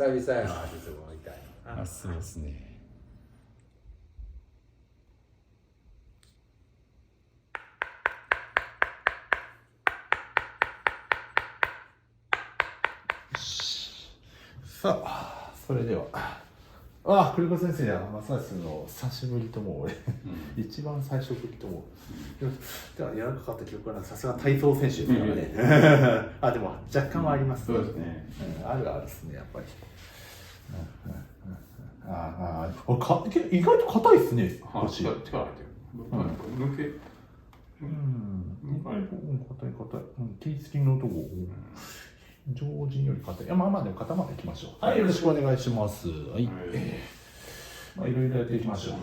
々やな、鉄棒みたいな。そうですね。さあ、それでは。栗子先生や正康の久しぶりとも俺、一番最初ぶりとも。では、柔らかかった記憶はさすが体操選手ですからね。でも若干はあります。そうですね。あるあるですね、やっぱり。意外と硬いですね。腰。力入ってる。抜け。硬い。T 付きのとこ。常人より硬い。でも肩までいきましょう。はい、よろしくお願いします。はい。いろいろやっていきましょう。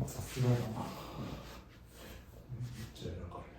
さすがだな。じゃあやらかるね。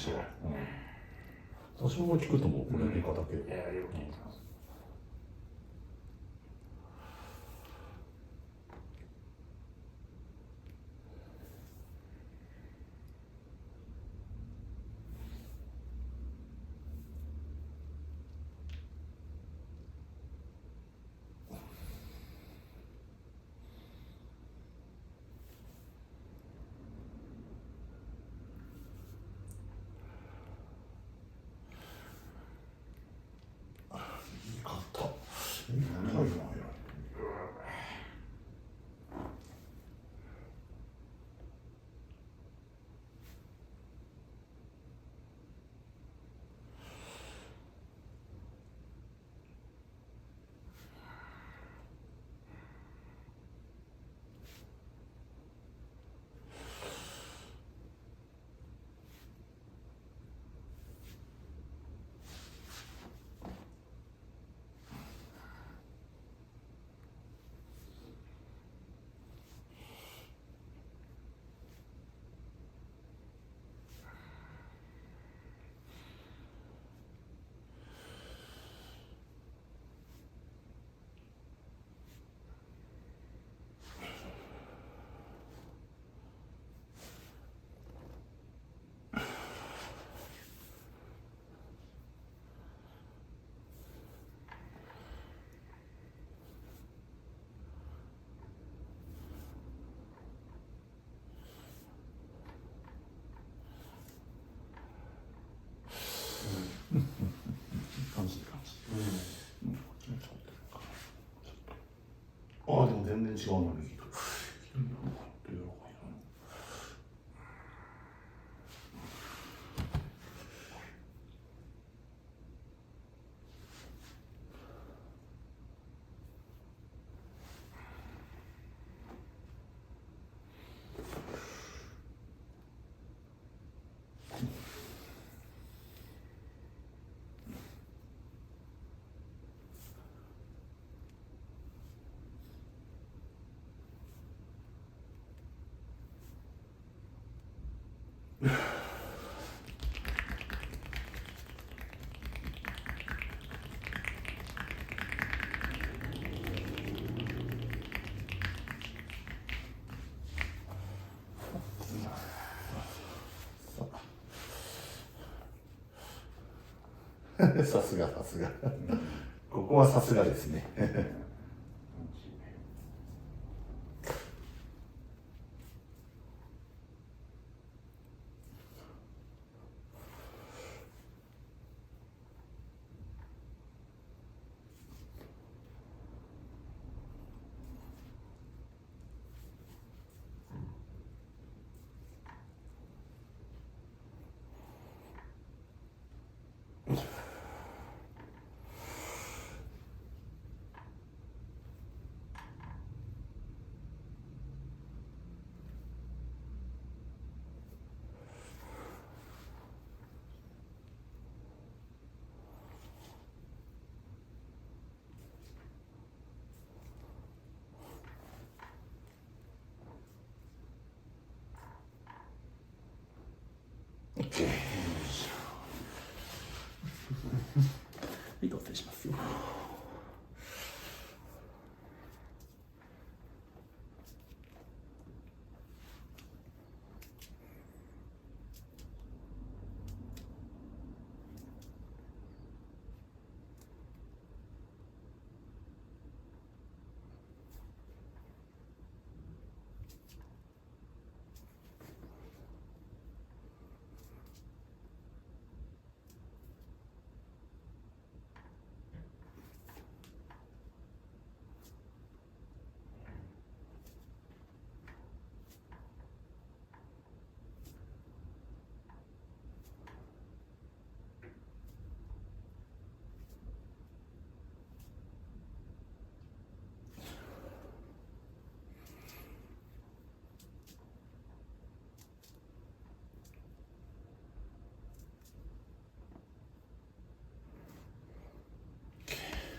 しては。私も聞くと思う、これ、理科だけ。いや、よく聞いてます。感じいい感じ。ああ、でも全然違うな、右と。さすがさすが。ここはさすがですね。OK。はい、同棲しますよ。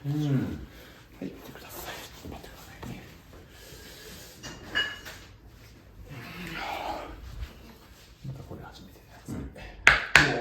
はい、見てください。ちょっと待ってくださいね。またこれ初めてのやつ。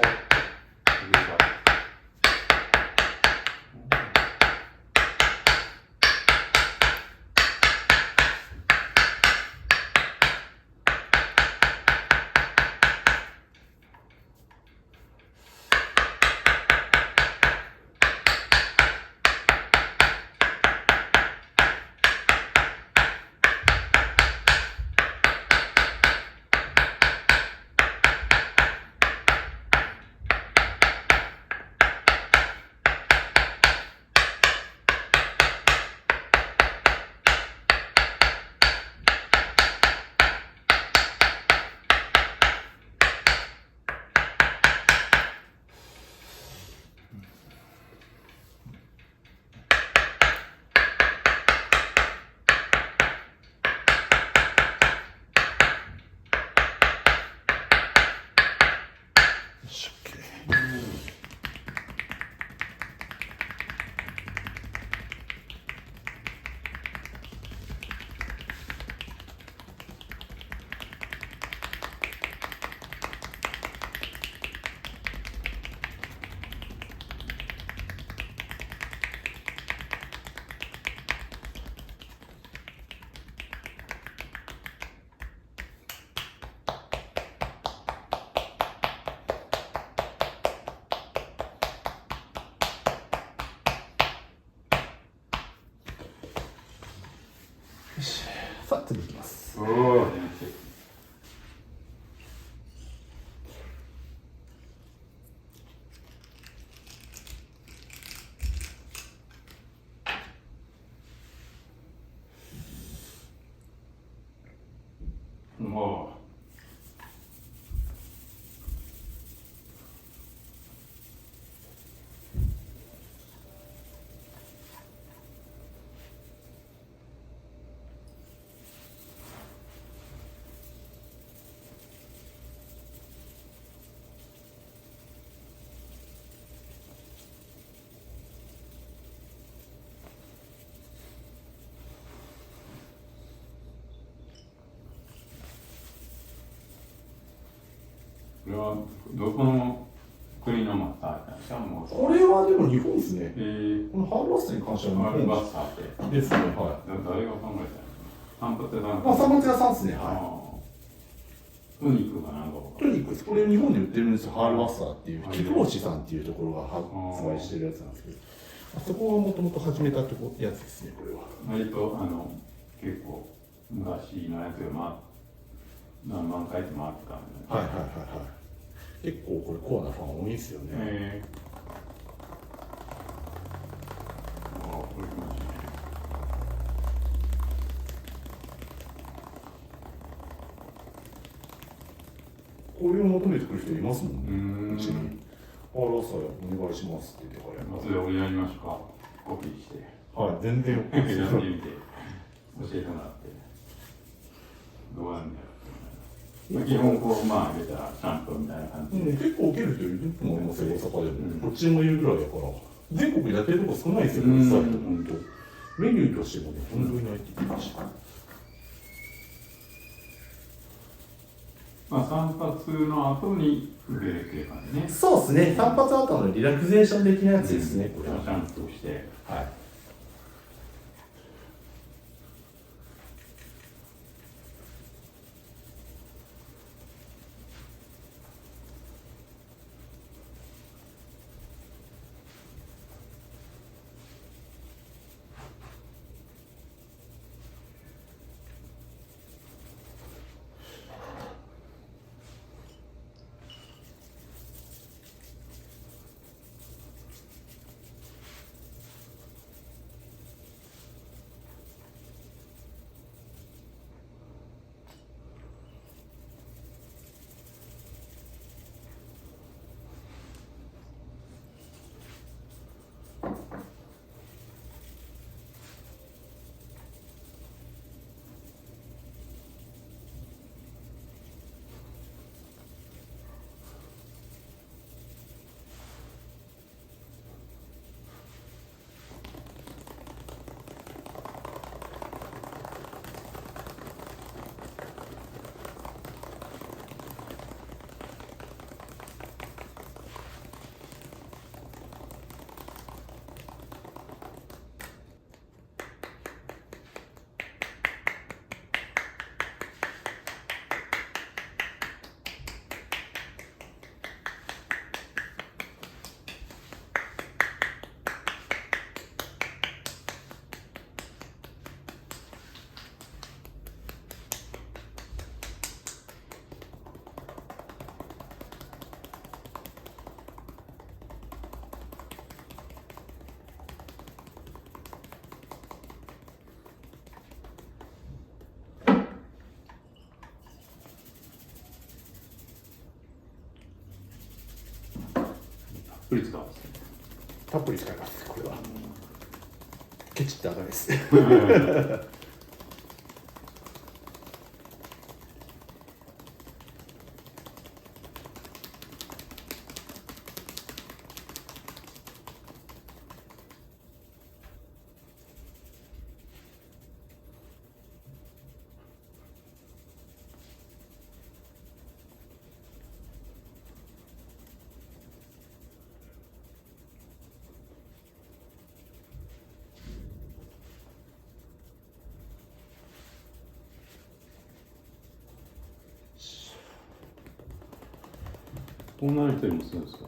さあ、次いきます。おお。もう、これはどこの国のマスターなんですか？もうこれはでも日本ですね。ここのハールバスターに関しては日本ハールバスターってですね。は誰が考えたの？散髪屋さん。い。まあ、三松屋さんですね。はトニックかなんか。い。トニックです。これ日本で売ってるんですよ。ハールバスターっていう、菊星さんっていうところが発売してるやつなんですけど、あそこがもともと始めたやつですね、これは。割と結構昔のやつが何万回って回ってたんで、ね。はいはいはいはい。結構これコアなファン多いですよね。これ気持ちいいね。これを求めてくる人いますもんね。うちに。ハールバスターお願いしますって言ってからそれ俺やりましょうか。コピーして。はい、全然 OK ですやってみて。教えてもらって。どうやるんだよ。基本こう入れたらシャンプーみたいな感じで。結構受ける人いると思いますよ、大阪でも。こっちもいるぐらいだから。全国でやってるとこ少ないですよ、実際。本当。メニューとしてもね、本当にないって言ってました。散髪の後に触れるっていう感じね。そうですね、散髪後のリラクゼーション的なやつですね、これは。シャンプーして。はい。たっぷり使うんですね。たっぷり使います、これは。ケチって赤です。女の人にもするんですか？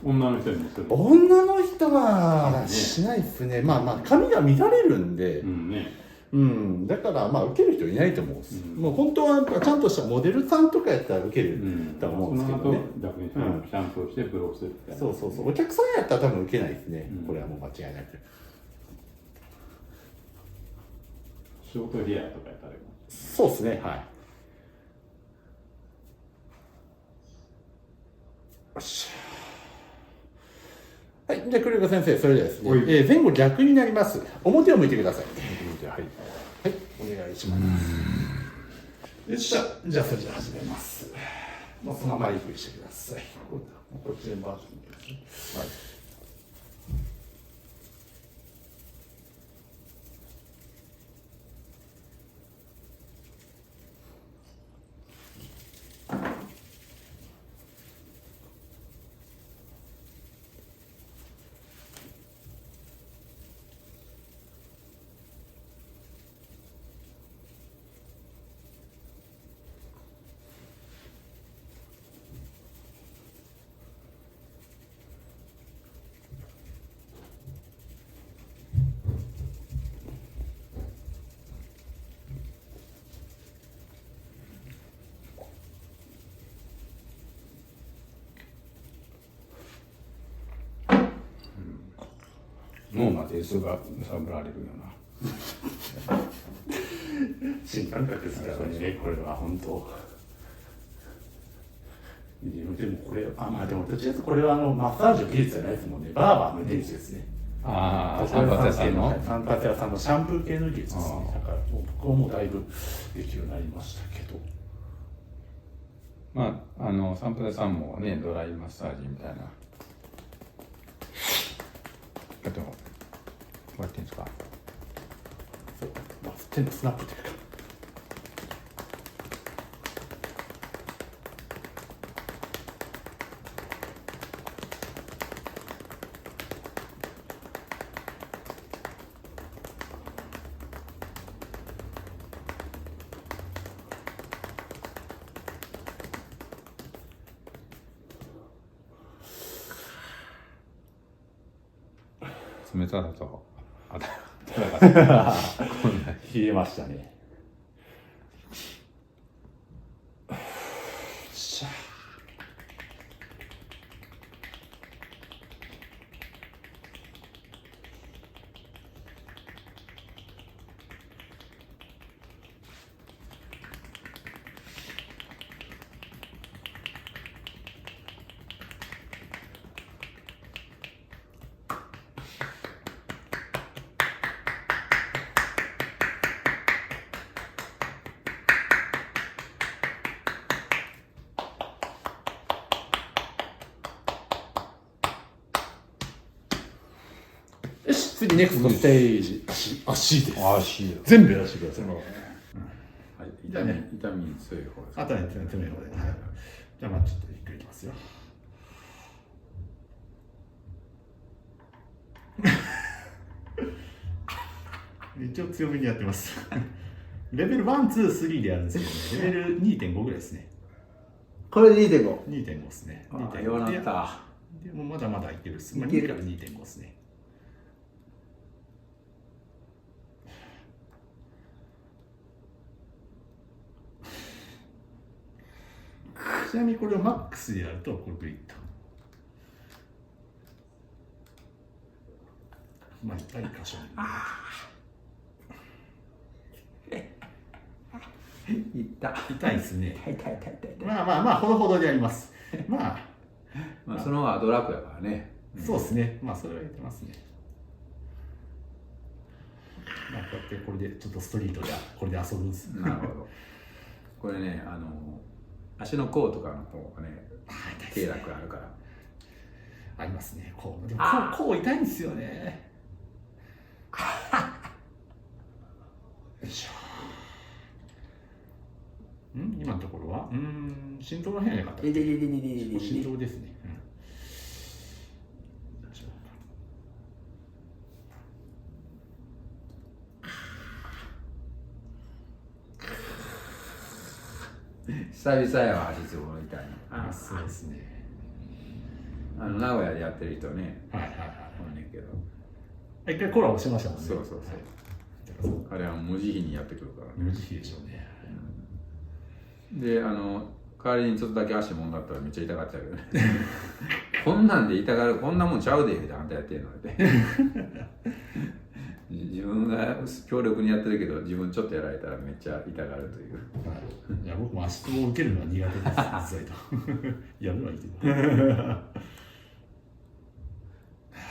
女の人にもする。女の人はしないですね。まあまあ髪が乱れるんで、ね。だからまあ受ける人いないと思うんです、もう本当はちゃんとしたモデルさんとかやったら受けると思うんですけどね、逆にちゃんとしてプロするみたいな、そうそうそう、お客さんやったら多分受けないですね、これはもう間違いなく。ショートヘアとかやったらそうですね、はい。よし。はい、じゃあ、栗岡先生、それではですね、前後逆になります。表を向いてください。はい、はい、お願いします。よっしゃ、じゃあ、それじゃあ始めます。もうそのままゆっくりしてください。こっち全バージョンですね。はい。脳まで揺さぶられるような新感覚ですからね、これは本当。でもこれ、まあでもどちらかというとこれはマッサージの技術じゃないですもんね、バーバーの技術ですね。ああ、散髪屋さんの散髪屋さんのシャンプー系の技術ですね。だから僕はもうだいぶできるようになりましたけど。まあ散髪屋さんもね、ドライマッサージみたいな。あと、こうやってんですか。そう、手のスナップというか。冷ただと冷えましたね。しゃあ。よし、次ネクストステージ。足です。足全部やらせてください。はい、痛みに強い方です。あとは手の方で。じゃあまあちょっとゆっくりいきますよ。一応強めにやってます。レベル1、2、3でやるんですけどね、レベル 2.5 ぐらいですね。これで 2.5。2.5 ですね。弱なった。でもまだまだいけるっす。いける2から 2.5 ですね。ちなみにこれをマックスでやるとこれグリッと。まあ痛い箇所に。痛いですね。痛い。まあほどほどでやります。まあその方がドラッグやからね。そうですね。まあそれは言ってますね。まあこうやってこれでちょっとストリートでこれで遊ぶんです。なるほど。これね、足の甲とかの方がね、経絡あるから。ありますね。こうでもこう痛いんですよね。よいしょ。今のところは心臓の辺が良かった。心臓ですね。久々やわ、足つぼみたいな。そうですね。名古屋でやってる人ね。はい。おんねんけど。一回コラボしましたもんね。そう。じゃあ彼は無慈悲にやってくるからね。無慈悲でしょうね。で代わりにちょっとだけ足もんだったらめっちゃ痛がっちゃうけどねこんなんで痛がる、こんなもんちゃうでってあんたやってんのって自分が強力にやってるけど自分ちょっとやられたらめっちゃ痛がるという。いや僕も足つぼを受けるのは苦手です実際とやるのはいいけど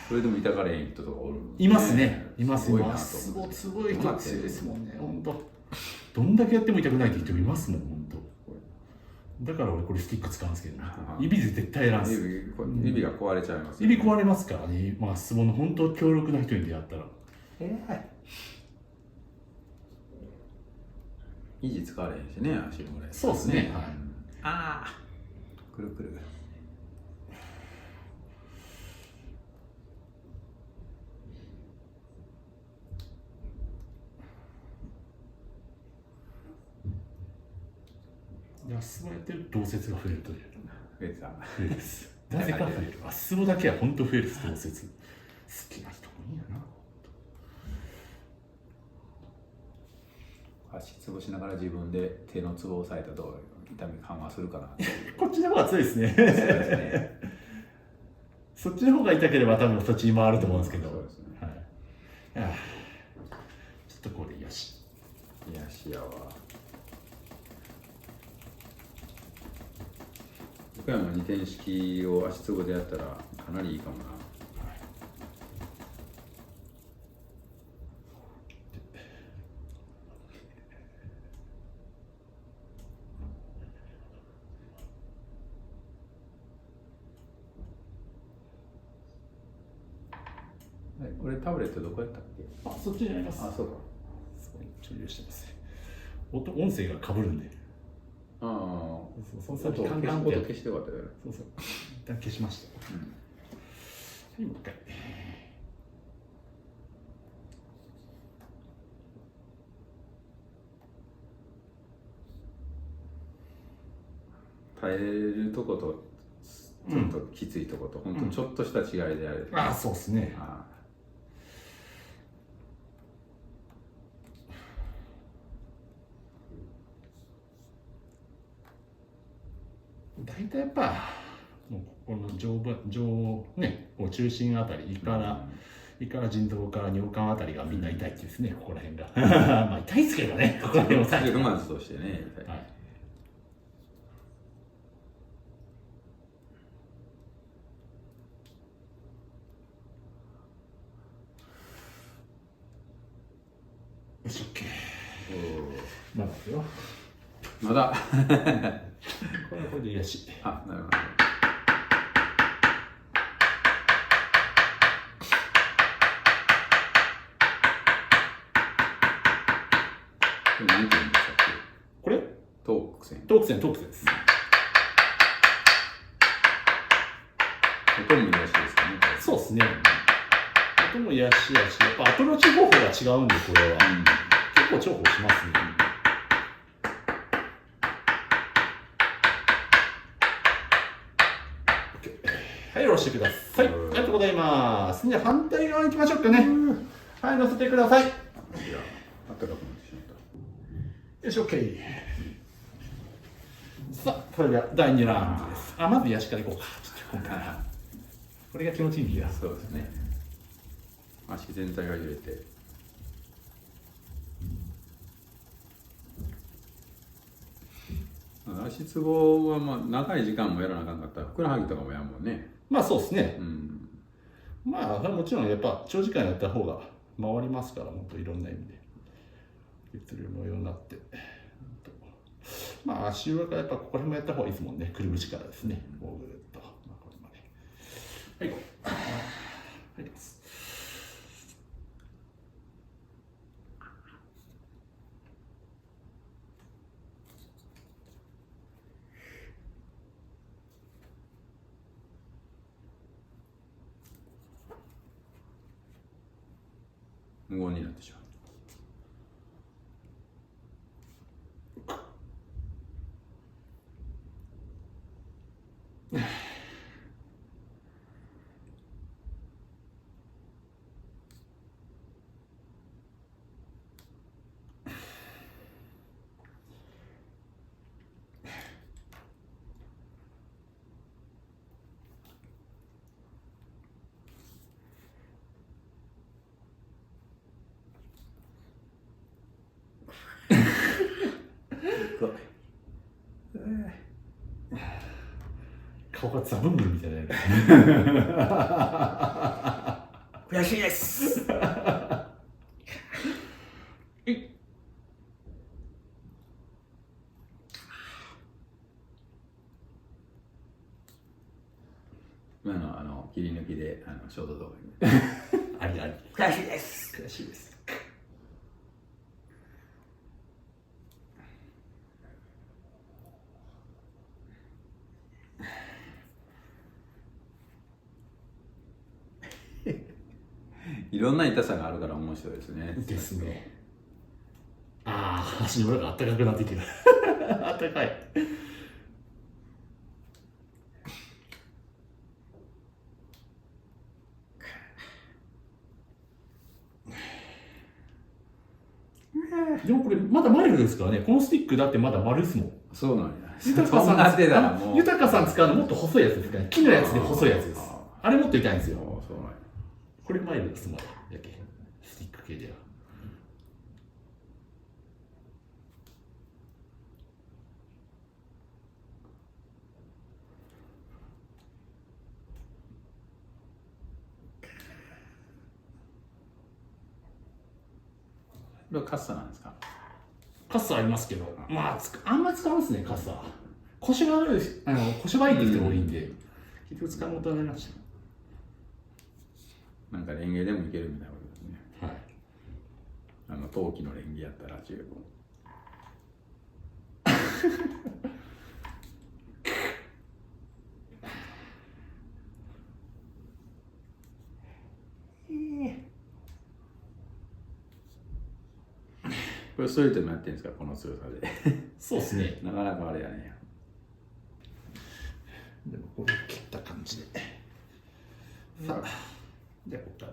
それでも痛がれへん人とかおる、いますね、いますすごいなと足つ思う。ぼすごい人強いですもんね、本当。どんだけやっても痛くないって人いますもん、本当。だから俺これスティック使うんですけどね。指で絶対やらんす。指が壊れちゃいます、指壊れますからね、まあ足つぼの本当強力な人に出会ったら。維持使われへんしね、足の裏。そうですね、はい。ああくるくる。足つぼやってると動説が増えるという。増えてた。増えるです。なぜか増える。足つぼだけは本当増えるです、動説。好きな人もいいやな。足つぼしながら自分で手のツボを押さえたらどう痛み緩和するかなこっちの方が強いですね。そうですね。そっちの方が痛ければ多分そっちに回ると思うんですけど。そうですね。はい。ああちょっとこれでよし。いやしやわ。岡山の二点式を足つぼでやったらかなりいいかもな。これタブレットどこやったっけ？あ、そっちにあります。あ、そうか。そこに注入してますね。音声が被るんで。ああ、そう音カンカンごと消してよかったよ。そうそう。一旦消しました。はい、もう一回。耐えるとことちょっときついとこと、本当ちょっとした違いであれ。ああ、そうですね。大体やっぱもうここのね、こう中心あたり胃から腎臓から尿管あたりがみんな痛いってですね、ここら辺がまあ痛いですけどね、ここら辺を最後まずとしてね、痛い。はい。よし、OK。まだですよ。まだこれでよし。あ、なるほど。何て言うんでしたっけ？これ？トーク線。トーク線です。音も癒しですかね。そうですね。音も癒しやし、やっぱアプローチ方法が違うんで、これは。結構重宝しますね。はい、下ろしてください。ありがとうございます。じゃあ反対側行きましょうかね。はい、乗せてください。いや、暖かくなってしまった。よし、OK。さあ、それでは第2ラウンドです。あ、まず癒しからいこうか。ちょっと今回は。これが気持ちいいんだ。そうですね。足全体が揺れて。足つぼはまあ長い時間もやらなあかんかったらふくらはぎとかもやんもんね。まあそうですね。うん。まあもちろんやっぱ長時間やった方が回りますから、もっといろんな意味で血流のようになって、まあ足裏からやっぱここら辺もやった方がいいですもんね。くるぶしからですね、こうぐるっと、まあ、これまではい、入ります。無言になってしまう。ザブングルみたいな。悔しいです。今の切り抜きでショート動画にありあり。悔しいです。悔しいです。いろんな痛さがあるから面白いですね。ですね。ああ、足の裏があったかくなってきてる。あったかい。でもこれまだマイルドですからね。このスティックだってまだ丸ですもん。そうなんや。豊そんな手だらさん、もう。豊さん使うのもっと細いやつですからね。木のやつで細いやつです。あれもっと痛いんですよ。そうなんや。これマイルドですまだ。やけスティック系では。これはカッサなんですか？カッサありますけど、まああんま使わんですね、カッサ。腰が悪い、腰悪いって人が多いんで、結局使うことになりました。なんかレンゲでもいけるみたいなことですね。はい。陶器のレンゲやったら十分。これストレートでもやってるんですか、この強さで。そうですね。なかなかあれやね。でもこれ切った感じで。さあ、じゃあここから。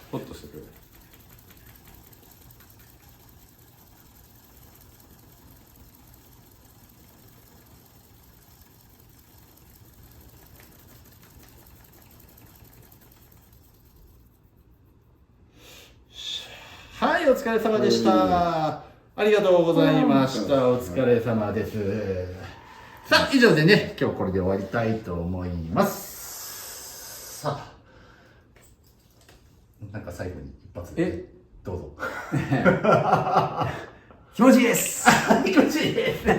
ホッとしてくる。はい、お疲れ様でした。ありがとうございました。お疲れ様です。さあ、以上でね、今日これで終わりたいと思います。さあ、なんか最後に一発で。どうぞ。気持ちいいです。気持ちいいです。は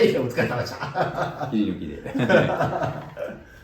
い、お疲れ様でした。切り抜きで。